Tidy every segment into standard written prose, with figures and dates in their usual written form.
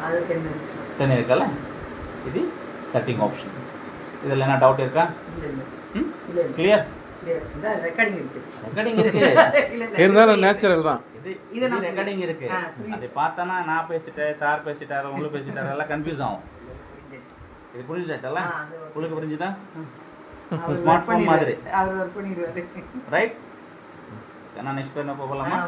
அது 10 இருக்குல்ல இது செட்டிங் ஆப்ஷன் இதில் என்ன டவுட் இருக்கா இல்லை கிளியர் ரெக்கார்டிங் இருக்கு இருந்தாலும் நேச்சுரல் தான் இது ரெக்கார்டிங் இருக்கு அது பார்த்தனா நான் பேசிட்டேன் சார் பேசிட்டாரு உங்களுக்கு பேசிட்டாரு எல்லாம் கன்ஃபியூஸ் ஆகும் இது புரிஞ்சுட்டல உங்களுக்கு புரிஞ்சுதா ஸ்மார்ட் ஃபோன் மாதிரி அவர் ஒர்க் பண்ணிடுவாரு ரைட் நான் நெக்ஸ்ட் பேர் போகலாமா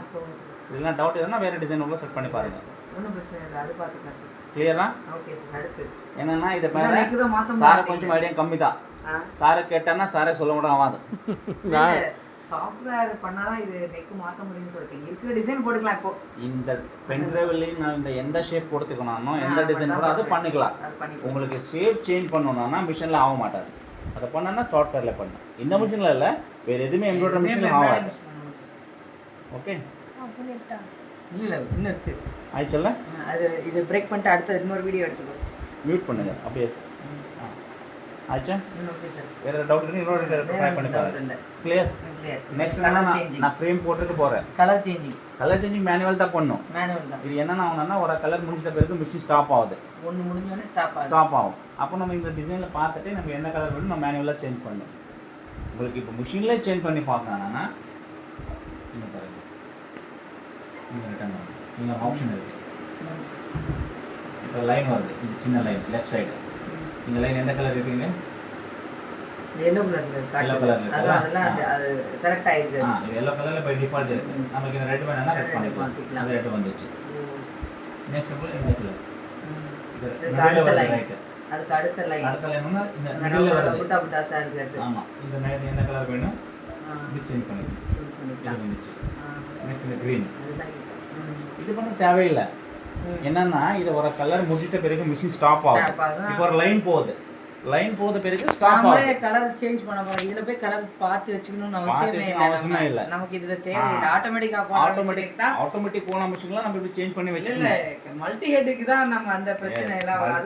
இதெல்லாம் டவுட் இருந்தால் வேறு டிசைன் உள்ள செட் பண்ணி பாருங்க ஒன்றும் பிரச்சனை இல்லை அது பார்த்துக்கலாம் சார் கிளியரா ஓகே சார் அடுத்து என்னன்னா இதை மேலே சாரை கொஞ்சம் ஐடியா கம்மி தான் சாரை கேட்டான்னா சாரே சொல்ல முடியும் ஆகாது சாஃப்ட்வேர் பண்ணாதான் இது நெக் மாற்ற முடியும்னு சொல்லிட்டீங்க இருக்கிற டிசைன் போட்டுக்கலாம் இப்போ இந்த பென் டிரைவ்லையும் நான் இந்த எந்த ஷேப் கொடுத்துக்கணும் எந்த டிசைன் கூட அது பண்ணிக்கலாம் உங்களுக்கு ஷேப் சேஞ்ச் பண்ணணும்னா மிஷினில் ஆக மாட்டாது அதை பண்ணனா சாஃப்ட்வேரில் பண்ணணும் இந்த மிஷினில் இல்லை வேறு எதுவுமே எம்ப்ராய்டரி மிஷினில் ஆகாது ஓகே இல்லை இன்னும் இருக்கு ஆயிடுச்சுல்ல அது இது பிரேக் பண்ணிட்டு அடுத்த இன்னொரு வீடியோ எடுத்துக்கோ மியூட் பண்ணுங்க அப்படியே ஆச்சா ஓகே சார் வேற டவுட் இருக்கு இன்னொரு ட்ரை பண்ணி பாருங்க கிளியர் நெக்ஸ்ட் நான் ஃப்ரேம் போட்டுட்டு போறேன் கலர் சேஞ்சிங் மேனுவல் தான் பண்ணனும் இது என்னன்னா ஆகும்னா ஒரு கலர் முடிஞ்சிட்ட பிறகு மிஷின் ஸ்டாப் ஆகுது ஒன்னு முடிஞ்சோனே ஸ்டாப் ஆகும் அப்போ நம்ம இந்த டிசைன்ல பார்த்துட்டு நம்ம என்ன கலர் வேணும் நம்ம மேனுவலா சேஞ்ச் பண்ணணும் உங்களுக்கு இப்போ மிஷின்ல சேஞ்ச் பண்ணி பார்க்கணும்னா இங்க பாருங்க இங்க ரிட்டர்ன் ஆகும் இங்க ஆப்ஷன் இருக்கு இப்போ லைன் வருது இந்த சின்ன லைன் லெஃப்ட் சைடு இந்த லைன் எந்த கலர் இருக்குங்க yellow கலர்ல அதெல்லாம் அது செலக்ட் ஆயிருக்கு இது yellow கலர்ல பை டிஃபால்ட் இருக்கு நமக்கு இந்த ரெட் வேணும்னா ரெட் பண்ணிக்கலாம் அது ரெட் வந்துச்சு நெக்ஸ்ட் போல இந்த கலர் இது ரைட் அதுக்கு அடுத்த லைன்னா இந்த மிடில்ல வர புட்டா புட்டாஸா இருக்கு ஆமா இந்த லைன் எந்த கலர் வேணும் இது சேஞ்ச் பண்ணிக்கலாம் நெக்ஸ்ட் இந்த green இது பண்ண தேவையில்லை என்னன்னா இது ஒரு கலர் முடிச்சிட்ட பிறகு மிஷின் ஸ்டாப் ஆகும் இப்போ ஒரு லைன் போகுது பிறகு ஸ்டாப் ஆகும் கலர் சேஞ்ச் பண்ண போறோம் இதுல போய் கலர் பார்த்து வச்சுக்கணும்னு அவசியமே இல்ல நமக்கு இதுல தேவையில்லை ஆட்டோமேட்டிக் போன மிஷின்ல நம்ம இப்படி சேஞ்ச் பண்ணி வச்சுக்கலாம் இல்ல மல்டி ஹெட்டுக்கு தான் நம்ம அந்த பிரச்சனை எல்லாம்